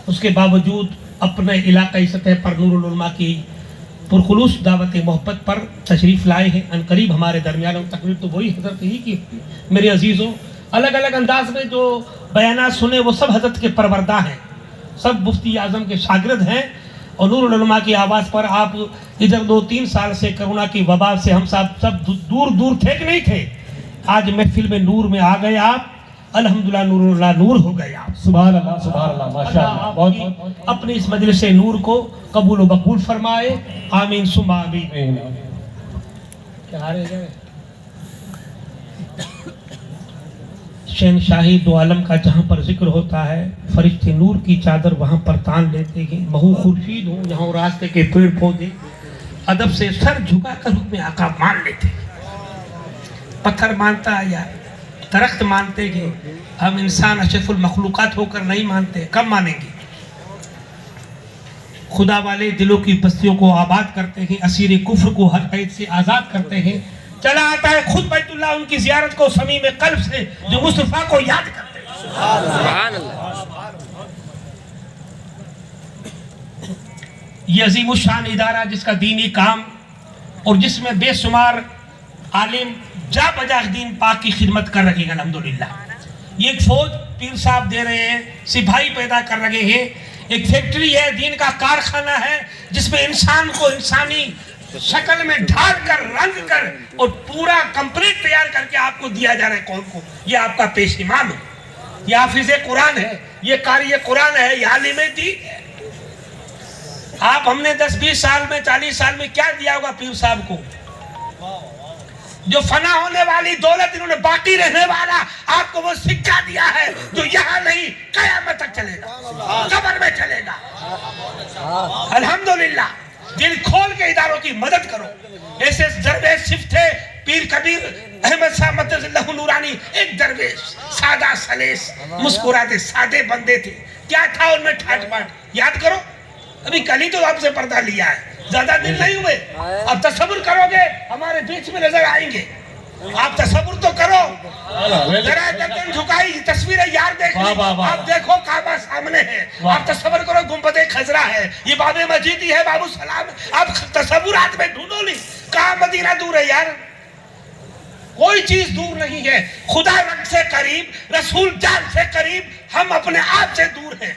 اس کے باوجود اپنے علاقائی سطح پر نور العلماء کی پرخلوص دعوت محبت پر تشریف لائے ہیں. ان قریب ہمارے درمیان تقریر تو وہی حضرت ہی کی. میرے عزیزوں، الگ الگ انداز میں جو بیانات سنے وہ سب حضرت کے پروردہ ہیں، سب مفتی اعظم کے شاگرد ہیں. اور نور العلماء کی آواز پر آپ ادھر 2-3 سال سے کرونا کی وبا سے ہم سب دور دور تھے کہ نہیں تھے. آج محفل میں نور میں آ گئے آپ، الحمدللہ نور اللہ نور ہو گئے آپ. سبحان اللہ سبحان اللہ ماشاءاللہ. بہت اپنی اس مجلس نور کو قبول و مقبول فرمائے. آمین ثم آمین. کیا رہ گئے؟ شہنشاہی دو عالم کا جہاں پر ذکر ہوتا ہے، فرشتے نور کی چادر وہاں پر تان لیتے ہیں. مہو خورشید ہوں یہاں راستے کے پیڑ پودے ادب سے سر جھکا کر حکم آقا مان لیتے ہیں. پتھر مانتا ہے یا درخت مانتے ہیں، ہم انسان اشرف المخلوقات ہو کر نہیں مانتے. کب مانیں گے؟ خدا والے دلوں کی بستیوں کو آباد کرتے ہیں، اسیر کفر کو ہر قید سے آزاد کرتے ہیں. چلا آتا ہے خود بیت اللہ ان کی زیارت کو صمیم قلب سے جو مصطفیٰ کو یاد کرتے ہیں. سبحان اللہ. یہ عظیم الشان ادارہ جس کا دینی کام اور جس میں بے شمار عالم جا بجا دین پاک کی خدمت کر رہے ہیں الحمدللہ. یہ ایک فوج پیر صاحب دے رہے ہیں، سپاہی پیدا کر رہے ہیں. ایک فیکٹری ہے، دین کا کارخانہ ہے جس میں انسان کو انسانی شکل میں ڈھال کر رنگ کر اور پورا کمپلیٹ تیار کر کے آپ کو دیا جا رہا ہے. قوم کو یہ آپ کا پیش امام ہے، یہ حافظ قرآن ہے، یہ قاری قرآن ہے، یہ عالم دین ہے. آپ ہم نے 10-20 سال میں 40 سال میں کیا دیا ہوگا پیر صاحب کو؟ جو فنا ہونے والی دولت انہوں نے باقی رہنے والا آپ کو وہ سکہ دیا ہے جو یہاں نہیں قیامت تک چلے گا، قبر میں چلے گا. الحمدللہ. دل کھول کے اداروں کی مدد کرو. ایسے درویش صرف تھے پیر کبیر احمد صاحب مدد اللہ نورانی، ایک درویش سادہ سلیس مسکراتے سادے بندے تھے. کیا تھا ان میں ٹھاٹ باٹ یاد کرو. ابھی کل ہی تو آپ سے پردہ لیا ہے، زیادہ دن نہیں ہوئے. اب تصور کرو گے ہمارے بیچ میں نظر آئیں گے. آپ تصور تو کرو. ذرا گردن جھکائی تصویریں یار دیکھ لی. آپ دیکھو کعبہ سامنے ہے. آپ تصور کرو گنبد خضرا ہے، یہ باب مجیدی ہے، باب السلام ہے. آپ تصورات میں ڈھونڈو نہیں. کہاں مدینہ دور ہے یار؟ کوئی چیز دور نہیں ہے. خدا رب سے قریب، رسول جان سے قریب، ہم اپنے آپ سے دور ہیں.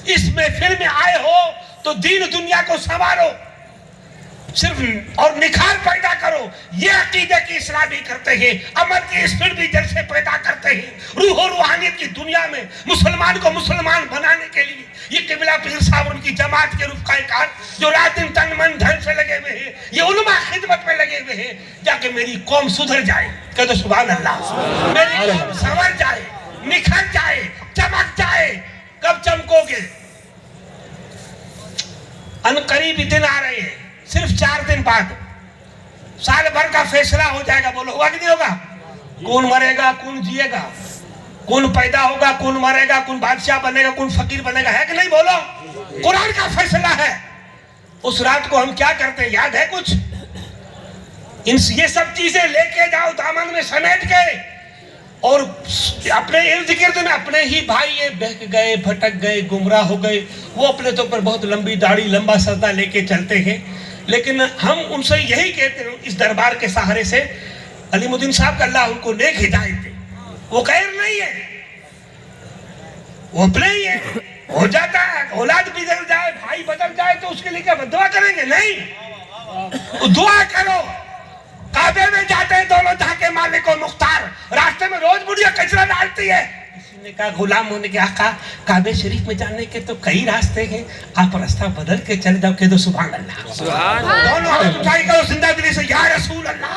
اس محفل میں آئے ہو تو دین دنیا کو سنوارو صرف اور نکھار پیدا کرو. یہ عقیدے کی اصلاح بھی کرتے ہیں، عمل کی اسپرٹ بھی جلسے پیدا کرتے ہیں. روح و روحانیت کی دنیا میں مسلمان کو مسلمان بنانے کے لیے یہ قبلہ پیر صاحب ان کی جماعت کے رفقائے کار جو رات دن تن من دھن سے لگے ہوئے ہیں، یہ علماء خدمت میں لگے ہوئے ہیں. جا کہ میری قوم سدھر جائے. کہہ دو سبحان اللہ. میری قوم سنور جائے، نکھر جائے، چمک جائے. کب چمکو گے؟ ان قریب دن آ رہے ہیں، صرف 4 دن بعد سال بھر کا فیصلہ ہو جائے گا. بولو ہوا کہ نہیں ہوگا؟ کون مرے گا، کون جیے گا، کون پیدا ہوگا، کون مرے گا، کون بادشاہ بنے گا، کون فقیر بنے گا. ہے کہ نہیں؟ بولو. قرآن کا فیصلہ ہے. اس رات کو ہم کیا کرتے ہیں یاد ہے کچھ؟ یہ سب چیزیں لے کے جاؤ دامن میں سمیٹ کے، اور اپنے ارد گرد میں اپنے ہی بھائی یہ بہک گئے، بھٹک گئے، گمراہ ہو گئے. وہ اپنے تو پر بہت لمبی داڑھی لمبا سردہ لے کے چلتے ہیں، لیکن ہم ان سے یہی کہتے ہیں اس دربار کے سہارے سے علیم الدین صاحب کا اللہ ان کو نیک ہدایت دے. وہ غیر نہیں ہے، وہ اپنے ہی ہے. ہو جاتا ہے اولاد بدل جائے، بھائی بدل جائے تو اس کے لیے کیا دعا کریں گے؟ نہیں. دعا کرو. کعبے میں جاتے ہیں دونوں جہاں کے مالک و مختار، راستے میں روز بڑھیا کچرا ڈالتی ہے. کسی نے کہا غلام ہونے کے آقا کعبے شریف میں جانے کے تو کئی راستے ہیں، آپ راستہ بدل کے چلے جاؤ. کہہ دو سبحان اللہ. سبحان اللہ. دونوں ہاتھ اٹھائی کرو زندہ دلی سے، یا رسول اللہ.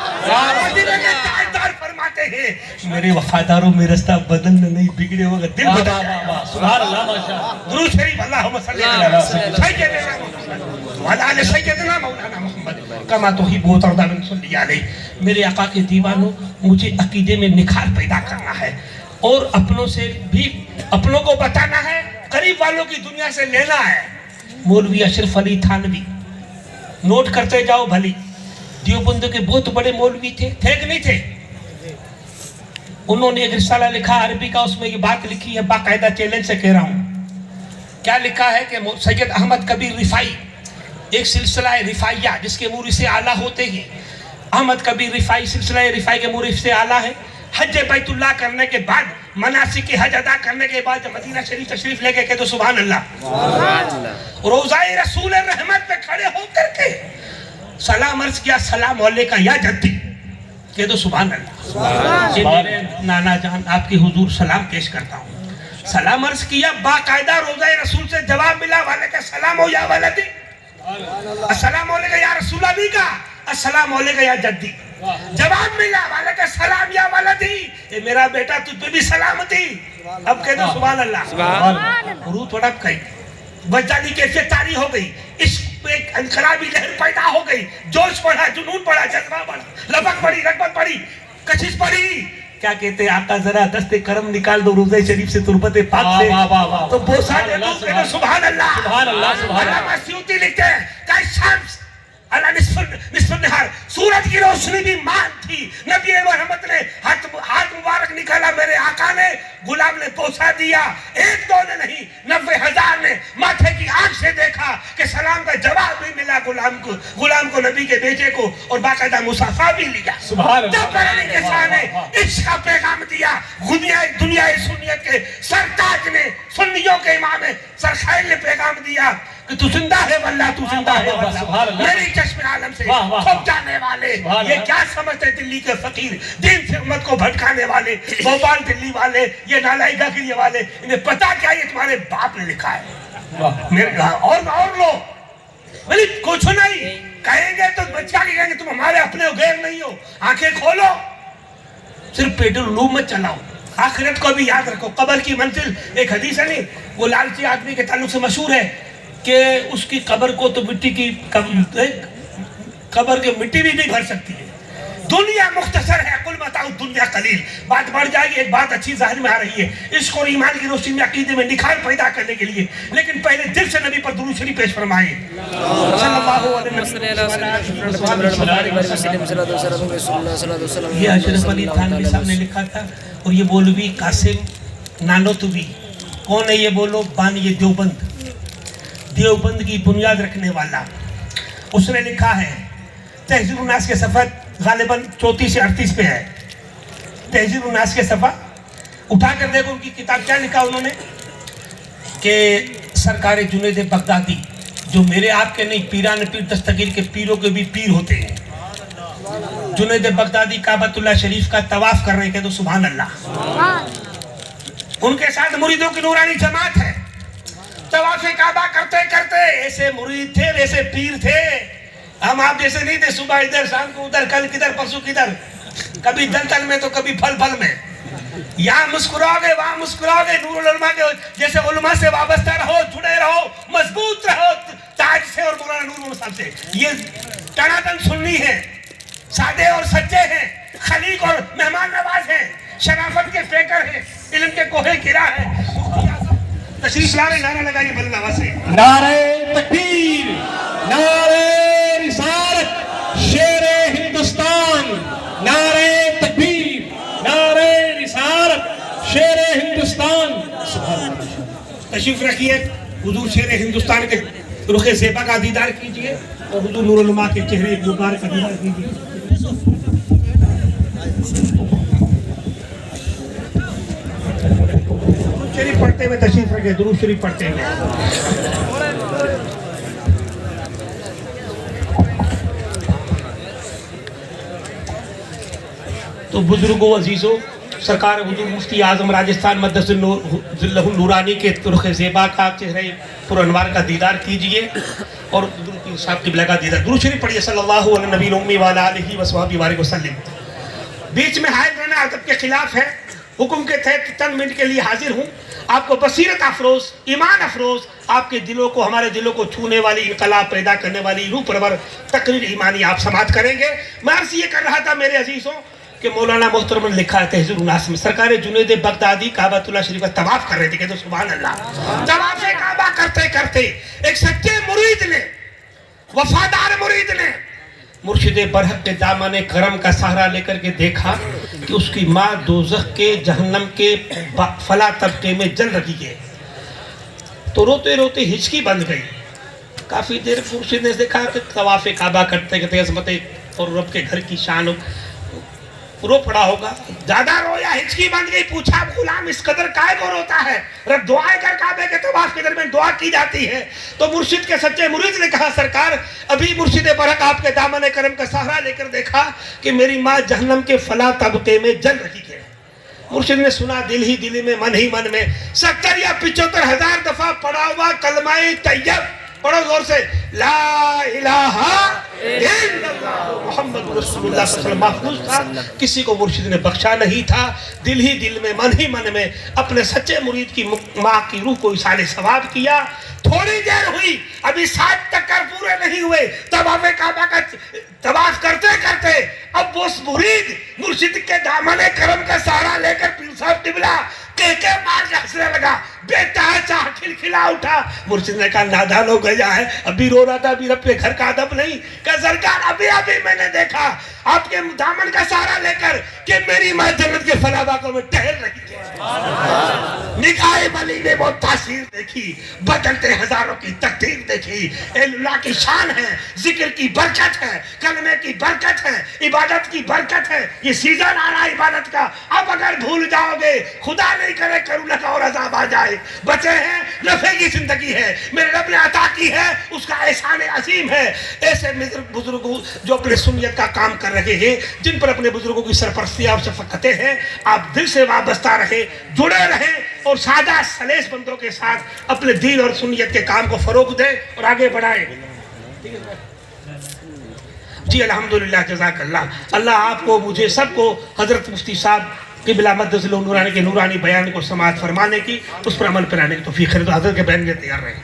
مدینے کے تاجدار فرماتے ہیں میرے وفاداروں میں راستہ بدلنا نہیں، بگڑے ہوگا دل بدل جائے گا. سبحان اللہ ماشاءاللہ. درود شریف اللہم صلی علی سیدنا محمد وعلی آل سیدنا مولانا محمد کما تحب و ترضی من صلی علیہ. میرے آقا کے دیوانوں، مجھے عقیدے میں نکھار پیدا کرنا ہے اور اپنوں سے بھی اپنوں کو بتانا ہے، قریب والوں کی دنیا سے لینا ہے. مولوی اشرف علی تھانوی نوٹ کرتے جاؤ بھلی. دیوبند کے بہت بڑے مولوی تھے کہ نہیں تھے؟ انہوں نے ایک رسالہ لکھا عربی کا، اس میں یہ بات لکھی ہے، باقاعدہ چیلنج سے کہہ رہا ہوں. کیا لکھا ہے کہ سید احمد کبیر رفائی ایک سلسلہ رفائیہ جس کے مورث سے اعلیٰ ہوتے ہیں. احمد کبیر رفائی سلسلہ رفائی کے مورث سے اعلیٰ ہے. حج بیت اللہ کرنے کے بعد مناسک حج ادا کرنے کے بعد مدینہ شریف تشریف لے کے کہہ دو سبحان اللہ. روضہ رسول رحمت پہ کھڑے ہو کر کے سلام عرض کیا سلام علیکہ یا جدی, کہہ دو سبحان اللہ. یہ میرے نانا جان آپ کی حضور سلام پیش کرتا ہوں. سلام عرض کیا, باقاعدہ روضہ رسول سے جواب ملا وعلیکہ السلام و یا ولدی, السلام علیکہ یا رسول اللہ کا, السلام علیکہ یا جدی. جواب ملا وعلیکہ السلام یا ولدی, اے میرا بیٹا تجھ پہ بھی سلامتی. اب کہہ دو سبحان اللہ. روح تھوڑا کہیں بجدادی کیفیت طاری ہو گئی, عشق ایک انقلابی لہر پیدا ہو گئی, جوش پڑا, جنون پڑا, جذبہ پڑا, لبک پڑی, رغبت پڑی, کشش پڑی. کیا کہتے ہیں آقا ذرا دست کرم نکال دو روضہ شریف سے تربت پاک سے, تو بوسا دے دو, کہہ دو سبحان اللہ. علامہ سیوطی لکھتے ہیں کہ شمس علی نصف النہار, سورج کی روشنی بھی مان تھی. نبی محمد نے ہاتھ مبارک نکالا, میرے آقا نے, غلام نے بوسا دیا. 1-2 نے نہیں, 90,000 نے ماتھے کی آنکھ سے دیکھا کہ سلام کا جواب بھی ملا غلام کو نبی کے بیٹے کو, اور باقاعدہ مصافحہ بھی لیا. جب بڑھنے کے سامنے عشق کا پیغام دیا, دنیا سنیت کے سرتاج نے, سنیوں کے امام سرخیل نے پیغام دیا کہ تو زندہ ہے واللہ, تو زندہ ہے واللہ, میری چشم عالم سے کھپ جانے والے. یہ کیا سمجھتے ہیں دلی کے فقیر, دین سے امت کو بھٹکانے والے, بھوپال دلی والے, یہ نالائی گاگری والے, انہیں پتا کیا یہ تمہارے باپ نے لکھا ہے. اور لو بلی کچھ نہیں کہیں گے تو بچہ کے کہیں گے تم ہمارے اپنے غیر نہیں ہو. آنکھیں کھولو, صرف پیٹرولوم مت چلاؤ, آخرت کو بھی یاد رکھو. قبر کی منزل ایک حدیث ہے نہیں, وہ لالچی آدمی کے تعلق سے مشہور ہے کہ اس کی قبر کو تو مٹی کی قبر کے مٹی بھی نہیں بھر سکتی ہے. دنیا مختصر ہے, قل متاع الدنیا قلیل. بات بڑھ جائے گی, ایک بات اچھی ظاہر میں آ رہی ہے, عشق اور ایمان کی روشنی میں عقیدے میں نکھار پیدا کرنے کے لیے. لیکن پہلے دل سے نبی پر درود شریف پیش فرمائیں صلی اللہ علیہ وسلم. یہ اشرف علی تھانوی صاحب نے لکھا تھا, اور یہ مولوی قاسم نانوتوی. کون ہے یہ بولو؟ بانی دیوبند کی بنیاد رکھنے والا. اس نے لکھا ہے تہذیب الناس کے صفحہ غالباً 34 سے 38 پہ ہے. تہذیب الناس کے صفحہ اٹھا کر دیکھو, ان کی کتاب کیا لکھا انہوں نے کہ سرکار جنید بغدادی جو میرے آپ کے نہیں, پیران پیر دستگیر کے پیروں کے بھی پیر ہوتے ہیں. جنید بغدادی کعبۃ اللہ شریف کا طواف کر رہے ہیں, کہ تو سبحان اللہ. ان کے ساتھ مریدوں کی نورانی جماعت ہے. طواف کعبہ کرتے کرتے ایسے مرید تھے, ایسے پیر تھے. ہم آپ جیسے نہیں تھے, صبح ادھر, شام کو ادھر, کل کدھر, پرسوں کدھر, کبھی دل میں تو کبھی پھل میں. یہاں مسکراؤ گے, وہاں مسکراؤ گے. نور العلماء کے جیسے علماء سے وابستہ رہو, جڑے رہو, مضبوط رہو تاج سے اور مولانا نور صاحب سے. یہ ٹناٹن سنی ہے, سادے اور سچے ہیں, خلیق اور مہمان نواز ہیں, شرافت کے فیکر ہیں, علم کے کوہ گرا ہیں. تشریف لائے, نعرہ لگائیے بلند آواز سے. نعرہ تکبیر, نعرہ رسالت, شیر ہندوستان. نعرہ تکبیر, نعرہ رسالت, شیر ہندوستان. تشریف رکھیے, حضور شیر ہندوستان کے رخ زیبا کا دیدار کیجئے, اور حضور نور العلماء کے چہرے مبارک کا دیدار کیجئے. شریف پڑھتے ہوئے تشریف رکھے, درود شریف پڑھتے ہوئے. تو بزرگوں, عزیزوں, سرکار حضور مفتی اعظم راجستھان مدثر ذلہ النورانی کے رخ زیبا کا, چہرے پر انوار کا دیدار کیجئے, اور حضور پیر صاحب قبلہ کا دیدار. درود شریف پڑھیے صلی اللہ علیہ نبی الامی وعلی آلہ وصحبہ وبارک وسلم. بیچ میں حائل رہنا ادب کے خلاف ہے. حکم کے تحت چند منٹ کے لیے حاضر ہوں. آپ کو بصیرت افروز, ایمان افروز, آپ کے دلوں کو, ہمارے دلوں کو چھونے والی, انقلاب پیدا کرنے والی روح پرور تقریر ایمانی آپ سماعت کریں گے. میں عرض یہ کر رہا تھا میرے عزیزوں کہ مولانا محترم نے لکھا ہے تہذیب الناس میں, سرکار جنید بغدادی کعبۃ اللہ شریف کا طواف کر رہے تھے, کہ تو سبحان اللہ. طواف کعبہ کرتے کرتے ایک سچے مرید نے, وفادار مرید نے مرشد برحق کے دامن کرم کا سہارا لے کر کے دیکھا کہ اس کی ماں دوزخ کے, جہنم کے فلا طبقے میں جل رہی ہے. تو روتے روتے ہچکی بند گئی. کافی دیر مرشد نے دیکھا کہ طواف کعبہ کرتے کرتے عظمت اور رب کے گھر کی شان رو پڑا ہوگا. زیادہ رویا, ہچکی بند گئی. پوچھا غلام اس قدر کائے کو روتا ہے؟ رب دعائیں کر کعبے کے طواف کے درمیان دعا کی جاتی ہے. تو مرشد کے سچے مرید نے کہا سرکار ابھی مرشد برحق آپ کے دامن کرم کا سہارا لے کر دیکھا کہ میری ماں جہنم کے فلاں طبقے میں جل رہی ہے. مرشد نے سنا دل ہی میں من ہی من میں 70 یا 75 ہزار دفعہ پڑھا ہوا کلمہ طیب. پڑھو زور سے, لا الہ الا اللہ محمد رسول اللہ صلی اللہ علیہ وسلم محفوظ تھا. کسی کو مرشد نے بخشا نہیں تھا. دل ہی میں من ہی من میں اپنے سچے مرید کی ماں کی روح کو اصال ثواب کیا. تھوڑی دیر ہوئی, ابھی 60 چکر پورے نہیں ہوئے, طواف کعبہ کا طواف کرتے کرتے اب وہ مرید مرشد کے دامن کرم کا سہارا لے کر پیر صاحب قبلہ کے مار کے ہنسنے لگا. بیٹا چاہ کھلکھلا اٹھا. مرشد نے کہا نادان ہو گیا ہے, ابھی رو رہا تھا, ابھی رب کے گھر کا ادب نہیں. کہ سرکار ابھی میں نے دیکھا آپ کے دامن کا سہارا لے کر کہ میری ماں جنت کے فلاں باغوں میں ٹہل رہی ہے. نگاہ ولی نے وہ تاثیر دیکھی, بدلتے ہزاروں کی تقدیر دیکھی. اللہ کی شان ہے, ذکر کی برکت ہے, کلمے کی برکت ہے, عبادت کی برکت ہے. یہ سیزن آ رہا ہے عبادت کا. اب اگر بھول جاؤ گے, خدا نہیں کرے کرو لگا اور عذاب آ جائے, بچے ہیں, نفع کی زندگی ہے, میرے رب نے عطا کی ہے, اس کا احسان عظیم ہے. ایسے بزرگوں جو اپنے سنیت کا کام کر رہے ہیں, جن پر اپنے بزرگوں کی سرپرستی اور شفقتیں ہیں, آپ دل سے وابستہ رہے, جڑے رہیں اور سادہ سلیس بندوں کے ساتھ اپنے دین اور سنیت کے کام کو فروغ دیں اور آگے بڑھائیں. جی الحمدللہ, جزاک اللہ. اللہ آپ کو, مجھے, سب کو حضرت مفتی صاحب قبلہ مدثر نورانی کے نورانی بیان کو سماعت فرمانے کی, اس پر عمل پرانے کی توفیق ہے. تو حضرت کے بیان میں تیار رہیں.